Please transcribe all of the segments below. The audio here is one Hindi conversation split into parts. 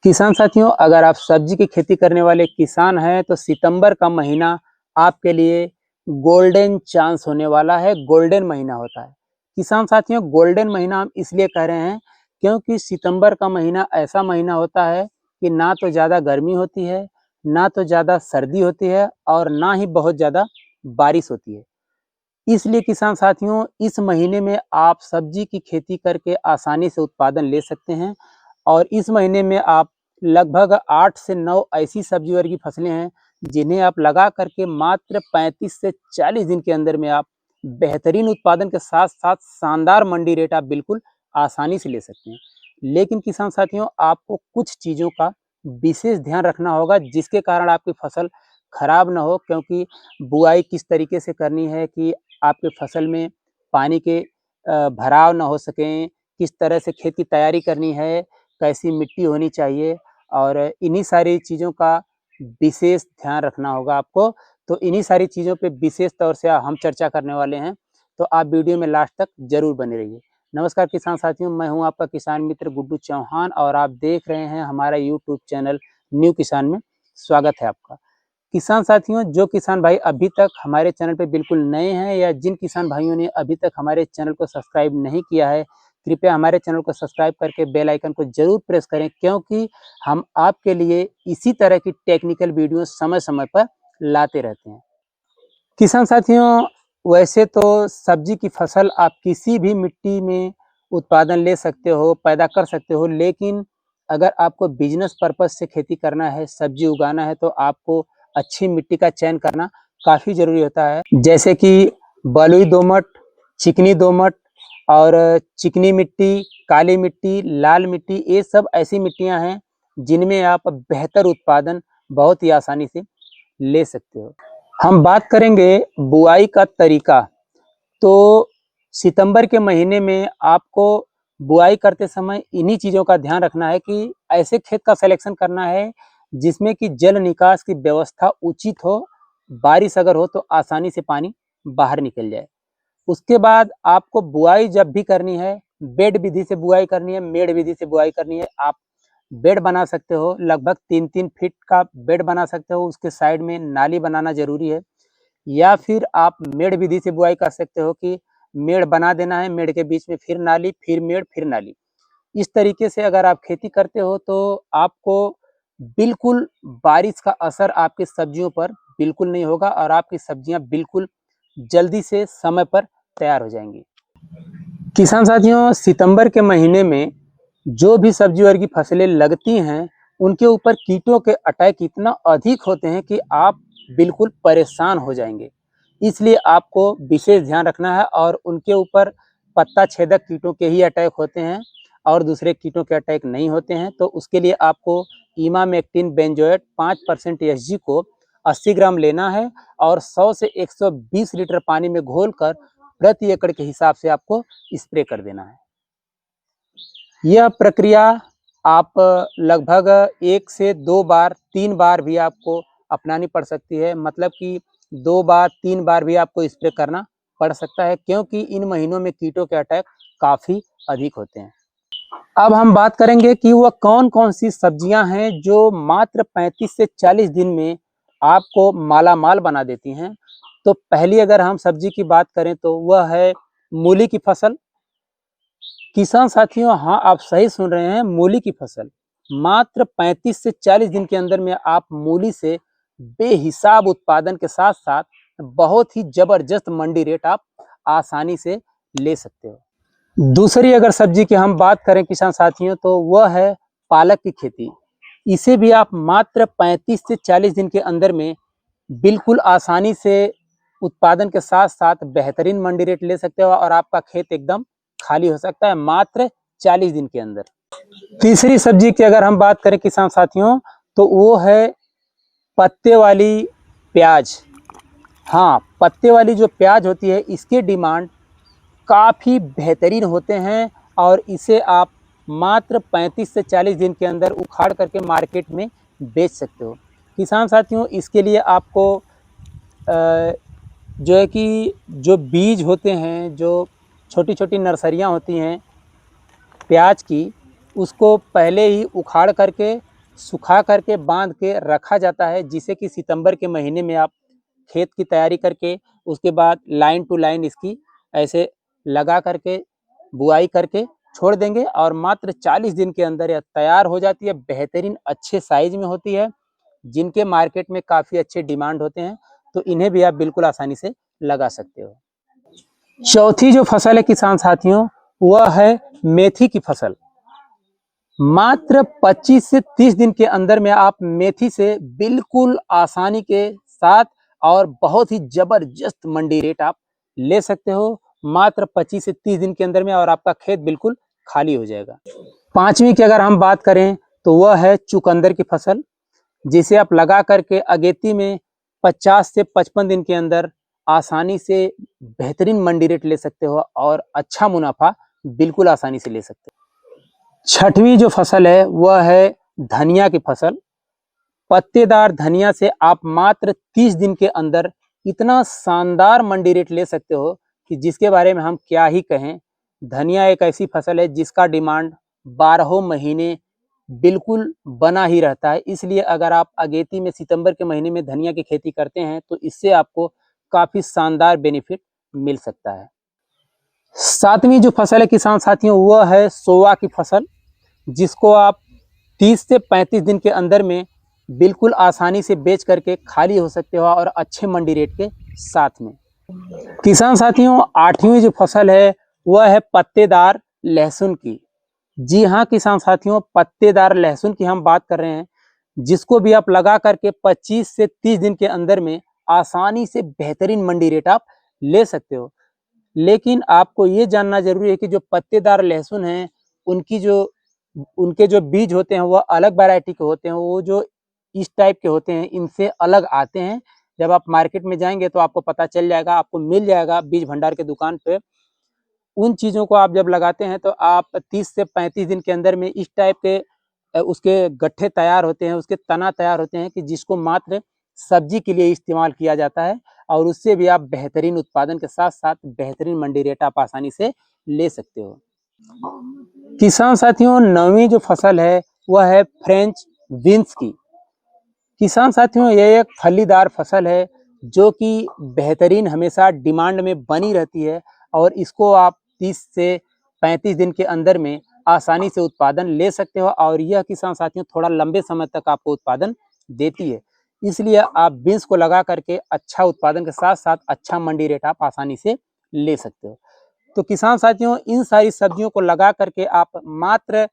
किसान साथियों, अगर आप सब्जी की खेती करने वाले किसान हैं तो सितंबर का महीना आपके लिए गोल्डन चांस होने वाला है। गोल्डन महीना होता है किसान साथियों। गोल्डन महीना हम इसलिए कह रहे हैं क्योंकि सितंबर का महीना ऐसा महीना होता है कि ना तो ज़्यादा गर्मी होती है, ना तो ज़्यादा सर्दी होती है और ना ही बहुत ज़्यादा बारिश होती है। इसलिए किसान साथियों, इस महीने में आप सब्जी की खेती करके आसानी से उत्पादन ले सकते हैं। और इस महीने में आप लगभग 8 से 9 ऐसी सब्जी वर्गी फसलें हैं जिन्हें आप लगा करके मात्र 35 से 40 दिन के अंदर में आप बेहतरीन उत्पादन के साथ साथ शानदार मंडी रेट आप बिल्कुल आसानी से ले सकते हैं। लेकिन किसान साथियों, आपको कुछ चीज़ों का विशेष ध्यान रखना होगा जिसके कारण आपकी फसल खराब ना हो। क्योंकि बुआई किस तरीके से करनी है कि आपके फसल में पानी के भराव ना हो सकें, किस तरह से खेत की तैयारी करनी है, कैसी मिट्टी होनी चाहिए, और इन्हीं सारी चीज़ों का विशेष ध्यान रखना होगा आपको। तो इन्हीं सारी चीज़ों पे विशेष तौर से हम चर्चा करने वाले हैं, तो आप वीडियो में लास्ट तक ज़रूर बने रहिए। नमस्कार किसान साथियों, मैं हूं आपका किसान मित्र गुड्डू चौहान और आप देख रहे हैं हमारा यूट्यूब चैनल न्यू किसान में। स्वागत है आपका। किसान साथियों, जो किसान भाई अभी तक हमारे चैनल पे बिल्कुल नए हैं या जिन किसान भाइयों ने अभी तक हमारे चैनल को सब्सक्राइब नहीं किया है, कृपया हमारे चैनल को सब्सक्राइब करके बेल आइकन को जरूर प्रेस करें, क्योंकि हम आपके लिए इसी तरह की टेक्निकल वीडियो समय समय पर लाते रहते हैं। किसान साथियों, वैसे तो सब्जी की फसल आप किसी भी मिट्टी में उत्पादन ले सकते हो, पैदा कर सकते हो, लेकिन अगर आपको बिजनेस पर्पज से खेती करना है, सब्जी उगाना है, तो आपको अच्छी मिट्टी का चयन करना काफ़ी ज़रूरी होता है। जैसे कि बलुई दोमट, चिकनी दोमट और चिकनी मिट्टी, काली मिट्टी, लाल मिट्टी, ये सब ऐसी मिट्टियाँ हैं जिनमें आप बेहतर उत्पादन बहुत ही आसानी से ले सकते हो। हम बात करेंगे बुआई का तरीका। तो सितंबर के महीने में आपको बुआई करते समय इन्हीं चीज़ों का ध्यान रखना है कि ऐसे खेत का सिलेक्शन करना है जिसमें कि जल निकास की व्यवस्था उचित हो, बारिश अगर हो तो आसानी से पानी बाहर निकल जाए। उसके बाद आपको बुआई जब भी करनी है, बेड विधि से बुआई करनी है, मेड़ विधि से बुआई करनी है। आप बेड बना सकते हो, लगभग 3-3 फीट का बेड बना सकते हो, उसके साइड में नाली बनाना ज़रूरी है। या फिर आप मेड़ विधि से बुआई कर सकते हो कि मेड़ बना देना है, मेड़ के बीच में फिर नाली, फिर मेड़, फिर नाली। इस तरीके से अगर आप खेती करते हो तो आपको बिल्कुल बारिश का असर आपकी सब्जियों पर बिल्कुल नहीं होगा और आपकी सब्जियां बिल्कुल जल्दी से समय पर तैयार हो जाएंगी। किसान साथियों, सितंबर के महीने में जो भी सब्जी वर्गी फसलें लगती हैं, उनके ऊपर कीटों के अटैक इतना अधिक होते हैं कि आप बिल्कुल परेशान हो जाएंगे। इसलिए आपको विशेष ध्यान रखना है और उनके ऊपर पत्ता छेदक कीटों के ही अटैक होते हैं और दूसरे कीटों के अटैक नहीं होते हैं। तो उसके लिए आपको इमामेक्टिन बेंजोएट 5% एसजी को 80 ग्राम लेना है और 100 से 120 लीटर पानी में घोलकर प्रति एकड़ के हिसाब से आपको स्प्रे कर देना है। यह प्रक्रिया आप लगभग 1 से 2 बार, 3 बार भी आपको अपनानी पड़ सकती है। मतलब कि 2 बार, 3 बार भी आपको स्प्रे करना पड़ सकता है, क्योंकि इन महीनों में कीटों के अटैक काफ़ी अधिक होते हैं। अब हम बात करेंगे कि वह कौन-कौन सी सब्जियां हैं जो मात्र 35 से 40 दिन में आपको मालामाल बना देती हैं। तो पहली अगर हम सब्जी की बात करें तो वह है मूली की फसल। किसान साथियों, हाँ, आप सही सुन रहे हैं, मूली की फसल। मात्र 35 से 40 दिन के अंदर में आप मूली से बेहिसाब उत्पादन के साथ साथ बहुत ही जबरदस्त मंडी रेट आप आसानी से ले सकते हो। दूसरी अगर सब्जी की हम बात करें किसान साथियों, तो वह है पालक की खेती। इसे भी आप मात्र 35 से 40 दिन के अंदर में बिल्कुल आसानी से उत्पादन के साथ साथ बेहतरीन मंडी रेट ले सकते हो और आपका खेत एकदम खाली हो सकता है मात्र 40 दिन के अंदर। तीसरी सब्जी की अगर हम बात करें किसान साथियों, तो वो है पत्ते वाली प्याज। हाँ, पत्ते वाली जो प्याज होती है, इसके डिमांड काफ़ी बेहतरीन होते हैं और इसे आप मात्र 35 से 40 दिन के अंदर उखाड़ करके मार्केट में बेच सकते हो। किसान साथियों, इसके लिए आपको जो है कि जो बीज होते हैं, जो छोटी-छोटी नर्सरियाँ होती हैं प्याज की, उसको पहले ही उखाड़ करके सुखा करके बांध के रखा जाता है, जिसे कि सितंबर के महीने में आप खेत की तैयारी करके उसके बाद लाइन टू लाइन इसकी ऐसे लगा करके बुआई करके छोड़ देंगे और मात्र 40 दिन के अंदर यह तैयार हो जाती है। बेहतरीन अच्छे साइज में होती है, जिनके मार्केट में काफ़ी अच्छे डिमांड होते हैं, तो इन्हें भी आप बिल्कुल आसानी से लगा सकते हो। चौथी जो फसल है किसान साथियों, वह है मेथी की फसल। मात्र 25 से 30 दिन के अंदर में आप मेथी से बिल्कुल आसानी के साथ और बहुत ही जबरदस्त मंडी रेट आप ले सकते हो, मात्र 25 से 30 दिन के अंदर में, और आपका खेत बिल्कुल खाली हो जाएगा। पांचवी की अगर हम बात करें तो वह है चुकंदर की फसल, जिसे आप लगा करके अगेती में 50 से 55 दिन के अंदर आसानी से बेहतरीन मंडी रेट ले सकते हो और अच्छा मुनाफा बिल्कुल आसानी से ले सकते हो। छठवीं जो फसल है वह है धनिया की फसल। पत्तेदार धनिया से आप मात्र 30 दिन के अंदर इतना शानदार मंडी रेट ले सकते हो कि जिसके बारे में हम क्या ही कहें। धनिया एक ऐसी फसल है जिसका डिमांड 12 महीने बिल्कुल बना ही रहता है, इसलिए अगर आप अगेती में सितंबर के महीने में धनिया की खेती करते हैं तो इससे आपको काफ़ी शानदार बेनिफिट मिल सकता है। सातवीं जो फसल है किसान साथियों, वह है सोआ की फसल, जिसको आप 30 से 35 दिन के अंदर में बिल्कुल आसानी से बेच करके खाली हो सकते हो और अच्छे मंडी रेट के साथ में। किसान साथियों, आठवीं जो फसल है वह है पत्तेदार लहसुन की। जी हाँ किसान साथियों, पत्तेदार लहसुन की हम बात कर रहे हैं, जिसको भी आप लगा करके 25 से 30 दिन के अंदर में आसानी से बेहतरीन मंडी रेट आप ले सकते हो। लेकिन आपको ये जानना जरूरी है कि जो पत्तेदार लहसुन है, उनके जो बीज होते हैं वह अलग वैरायटी के होते हैं, वो जो इस टाइप के होते हैं इनसे अलग आते हैं। जब आप मार्केट में जाएंगे तो आपको पता चल जाएगा, आपको मिल जाएगा बीज भंडार के दुकान पे। उन चीज़ों को आप जब लगाते हैं तो आप 30 से 35 दिन के अंदर में इस टाइप के उसके गट्ठे तैयार होते हैं, उसके तना तैयार होते हैं कि जिसको मात्र सब्जी के लिए इस्तेमाल किया जाता है, और उससे भी आप बेहतरीन उत्पादन के साथ साथ बेहतरीन मंडी रेट आप आसानी से ले सकते हो। किसान साथियों, नौवीं जो फसल है वह है फ्रेंच बीन्स की। किसान साथियों, यह एक फलीदार फसल है जो कि बेहतरीन हमेशा डिमांड में बनी रहती है, और इसको आप 30 से 35 दिन के अंदर में आसानी से उत्पादन ले सकते हो, और यह किसान साथियों थोड़ा लंबे समय तक आपको उत्पादन देती है। इसलिए आप बीन्स को लगा करके अच्छा उत्पादन के साथ साथ अच्छा मंडी रेट आप आसानी से ले सकते हो। तो किसान साथियों, इन सारी सब्जियों को लगा करके आप मात्र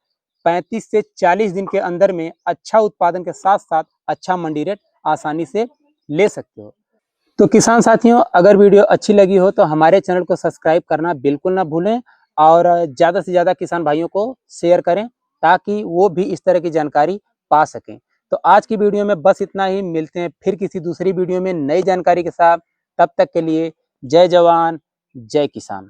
35 से 40 दिन के अंदर में अच्छा उत्पादन के साथ साथ अच्छा मंडी रेट आसानी से ले सकते हो। तो किसान साथियों, अगर वीडियो अच्छी लगी हो तो हमारे चैनल को सब्सक्राइब करना बिल्कुल ना भूलें, और ज़्यादा से ज़्यादा किसान भाइयों को शेयर करें ताकि वो भी इस तरह की जानकारी पा सकें। तो आज की वीडियो में बस इतना ही, मिलते हैं फिर किसी दूसरी वीडियो में नई जानकारी के साथ। तब तक के लिए जय जवान जय किसान।